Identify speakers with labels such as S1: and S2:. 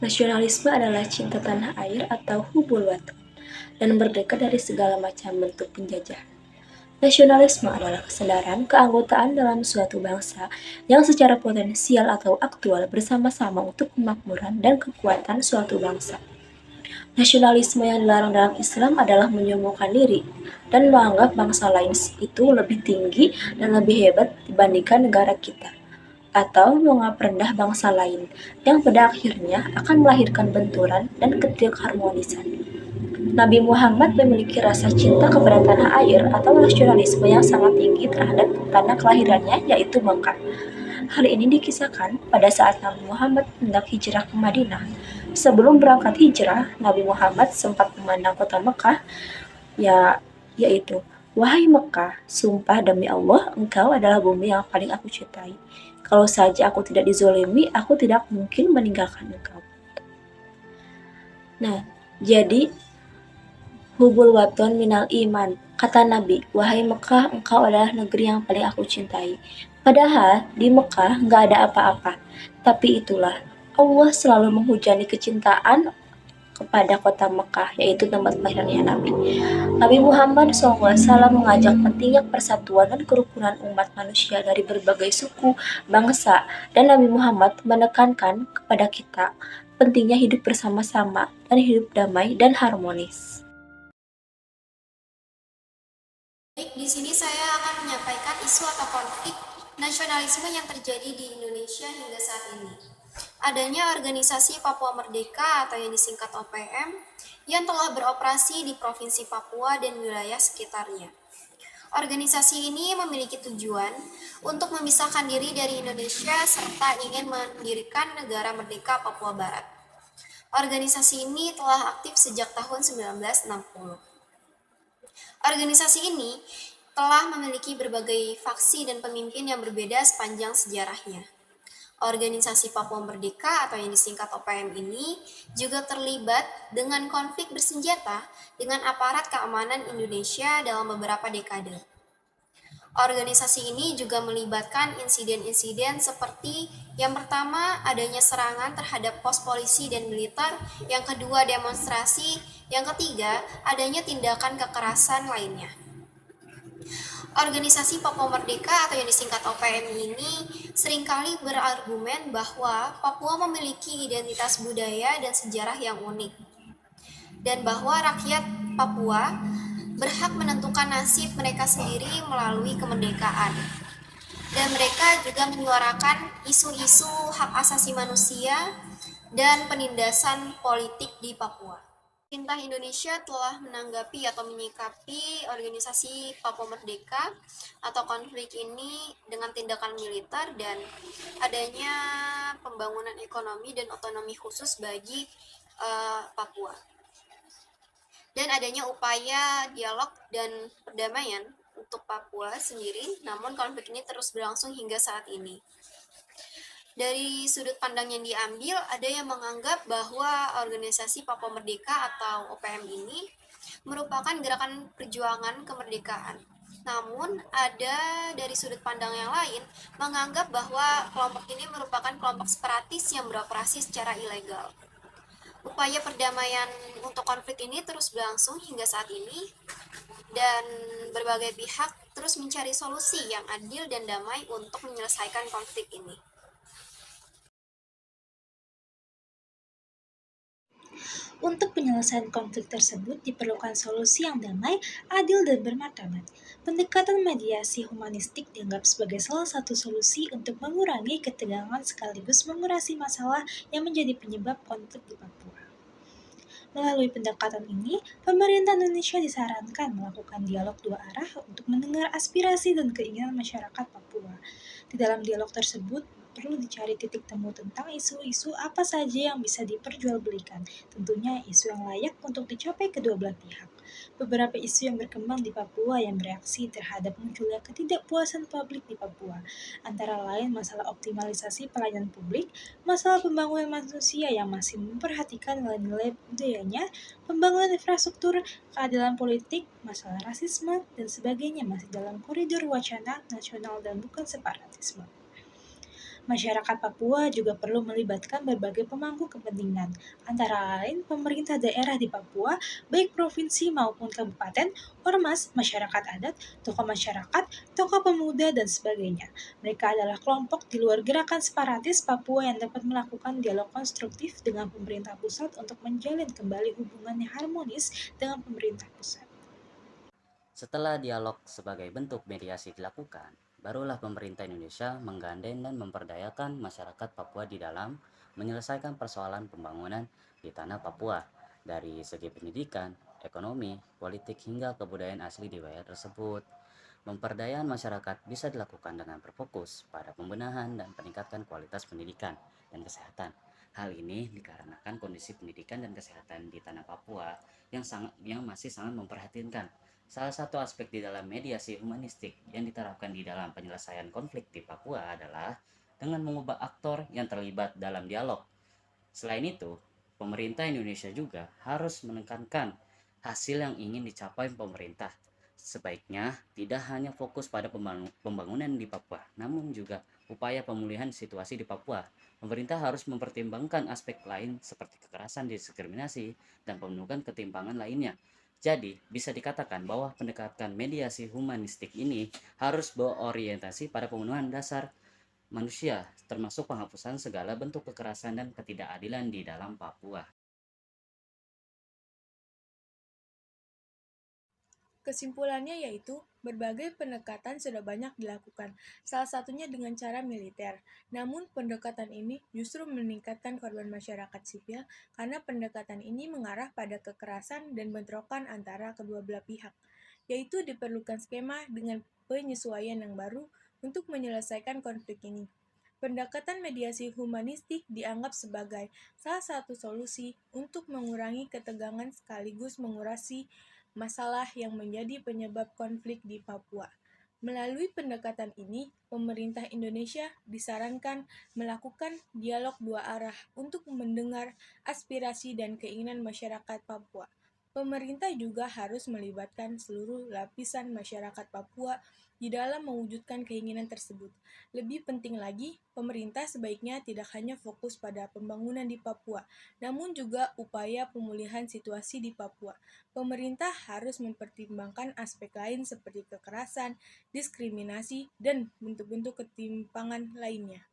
S1: Nasionalisme adalah cinta tanah air atau hubul watan, dan merdeka dari segala macam bentuk penjajahan. Nasionalisme adalah kesadaran keanggotaan dalam suatu bangsa yang secara potensial atau aktual bersama-sama untuk kemakmuran dan kekuatan suatu bangsa. Nasionalisme yang dilarang dalam Islam adalah menyombongkan diri dan menganggap bangsa lain itu lebih tinggi dan lebih hebat dibandingkan negara kita, atau menganggap rendah bangsa lain, yang pada akhirnya akan melahirkan benturan dan ketidakharmonisan. Nabi Muhammad memiliki rasa cinta kepada tanah air atau nasionalisme yang sangat tinggi terhadap tanah kelahirannya, yaitu Mekah. Hal ini dikisahkan pada saat Nabi Muhammad hendak hijrah ke Madinah. Sebelum berangkat hijrah, Nabi Muhammad sempat memandang kota Mekah, yaitu, "Wahai Mekah, sumpah demi Allah, engkau adalah bumi yang paling aku cintai. Kalau saja aku tidak dizolimi, aku tidak mungkin meninggalkan engkau." Nah, jadi hubul waton minal iman. Kata Nabi, "Wahai Mekah, engkau adalah negeri yang paling aku cintai." Padahal di Mekah nggak ada apa-apa. Tapi itulah, Allah selalu menghujani kecintaan kepada kota Mekah, yaitu tempat kelahirannya Nabi. Nabi Muhammad SAW mengajak pentingnya persatuan dan kerukunan umat manusia dari berbagai suku, bangsa, dan Nabi Muhammad menekankan kepada kita pentingnya hidup bersama-sama dan hidup damai dan harmonis.
S2: Baik, di sini saya akan menyampaikan isu atau konflik nasionalisme yang terjadi di Indonesia hingga saat ini. Adanya organisasi Papua Merdeka atau yang disingkat OPM yang telah beroperasi di Provinsi Papua dan wilayah sekitarnya. Organisasi ini memiliki tujuan untuk memisahkan diri dari Indonesia serta ingin mendirikan negara merdeka Papua Barat. Organisasi ini telah aktif sejak tahun 1960. Organisasi ini telah memiliki berbagai faksi dan pemimpin yang berbeda sepanjang sejarahnya. Organisasi Papua Merdeka atau yang disingkat OPM ini juga terlibat dengan konflik bersenjata dengan aparat keamanan Indonesia dalam beberapa dekade. Organisasi ini juga melibatkan insiden-insiden seperti yang pertama adanya serangan terhadap pos polisi dan militer, yang kedua demonstrasi, yang ketiga adanya tindakan kekerasan lainnya. Organisasi Papua Merdeka atau yang disingkat OPM ini seringkali berargumen bahwa Papua memiliki identitas budaya dan sejarah yang unik, dan bahwa rakyat Papua berhak menentukan nasib mereka sendiri melalui kemerdekaan. Dan mereka juga menyuarakan isu-isu hak asasi manusia dan penindasan politik di Papua. Pemerintah Indonesia telah menanggapi atau menyikapi organisasi Papua Merdeka atau konflik ini dengan tindakan militer dan adanya pembangunan ekonomi dan otonomi khusus bagi Papua. Dan adanya upaya dialog dan perdamaian untuk Papua sendiri, namun konflik ini terus berlangsung hingga saat ini. Dari sudut pandang yang diambil, ada yang menganggap bahwa organisasi Papua Merdeka atau OPM ini merupakan gerakan perjuangan kemerdekaan. Namun, ada dari sudut pandang yang lain menganggap bahwa kelompok ini merupakan kelompok separatis yang beroperasi secara ilegal. Upaya perdamaian untuk konflik ini terus berlangsung hingga saat ini, dan berbagai pihak terus mencari solusi yang adil dan damai untuk menyelesaikan konflik ini.
S3: Untuk penyelesaian konflik tersebut diperlukan solusi yang damai, adil, dan bermartabat. Pendekatan mediasi humanistik dianggap sebagai salah satu solusi untuk mengurangi ketegangan sekaligus mengurangi masalah yang menjadi penyebab konflik di Papua. Melalui pendekatan ini, pemerintah Indonesia disarankan melakukan dialog dua arah untuk mendengar aspirasi dan keinginan masyarakat Papua. Di dalam dialog tersebut, perlu dicari titik temu tentang isu-isu apa saja yang bisa diperjualbelikan, tentunya isu yang layak untuk dicapai kedua belah pihak. Beberapa isu yang berkembang di Papua yang bereaksi terhadap munculnya ketidakpuasan publik di Papua, antara lain masalah optimalisasi pelayanan publik, masalah pembangunan manusia yang masih memperhatikan nilai-nilai budayanya, pembangunan infrastruktur, keadilan politik, masalah rasisme, dan sebagainya masih dalam koridor wacana nasional dan bukan separatisme. Masyarakat Papua juga perlu melibatkan berbagai pemangku kepentingan, antara lain pemerintah daerah di Papua, baik provinsi maupun kabupaten, ormas, masyarakat adat, tokoh masyarakat, tokoh pemuda, dan sebagainya. Mereka adalah kelompok di luar gerakan separatis Papua yang dapat melakukan dialog konstruktif dengan pemerintah pusat untuk menjalin kembali hubungan yang harmonis dengan pemerintah pusat.
S4: Setelah dialog sebagai bentuk mediasi dilakukan, barulah pemerintah Indonesia menggandeng dan memperdayakan masyarakat Papua di dalam menyelesaikan persoalan pembangunan di tanah Papua dari segi pendidikan, ekonomi, politik hingga kebudayaan asli di wilayah tersebut. Pemberdayaan masyarakat bisa dilakukan dengan berfokus pada pembenahan dan peningkatan kualitas pendidikan dan kesehatan. Hal ini dikarenakan kondisi pendidikan dan kesehatan di tanah Papua yang masih sangat memprihatinkan. Salah satu aspek di dalam mediasi humanistik yang diterapkan di dalam penyelesaian konflik di Papua adalah dengan mengubah aktor yang terlibat dalam dialog. Selain itu, pemerintah Indonesia juga harus menekankan hasil yang ingin dicapai pemerintah. Sebaiknya tidak hanya fokus pada pembangunan di Papua, namun juga upaya pemulihan situasi di Papua. Pemerintah harus mempertimbangkan aspek lain seperti kekerasan, diskriminasi, dan pemenuhan ketimpangan lainnya. Jadi, bisa dikatakan bahwa pendekatan mediasi humanistik ini harus berorientasi pada pemenuhan dasar manusia, termasuk penghapusan segala bentuk kekerasan dan ketidakadilan di dalam Papua.
S5: Kesimpulannya yaitu, berbagai pendekatan sudah banyak dilakukan, salah satunya dengan cara militer. Namun, pendekatan ini justru meningkatkan korban masyarakat sipil karena pendekatan ini mengarah pada kekerasan dan bentrokan antara kedua belah pihak, yaitu diperlukan skema dengan penyesuaian yang baru untuk menyelesaikan konflik ini. Pendekatan mediasi humanistik dianggap sebagai salah satu solusi untuk mengurangi ketegangan sekaligus mengurangi masalah yang menjadi penyebab konflik di Papua. Melalui pendekatan ini, pemerintah Indonesia disarankan melakukan dialog dua arah untuk mendengar aspirasi dan keinginan masyarakat Papua. Pemerintah juga harus melibatkan seluruh lapisan masyarakat Papua di dalam mewujudkan keinginan tersebut. Lebih penting lagi, pemerintah sebaiknya tidak hanya fokus pada pembangunan di Papua, namun juga upaya pemulihan situasi di Papua. Pemerintah harus mempertimbangkan aspek lain seperti kekerasan, diskriminasi, dan bentuk-bentuk ketimpangan lainnya.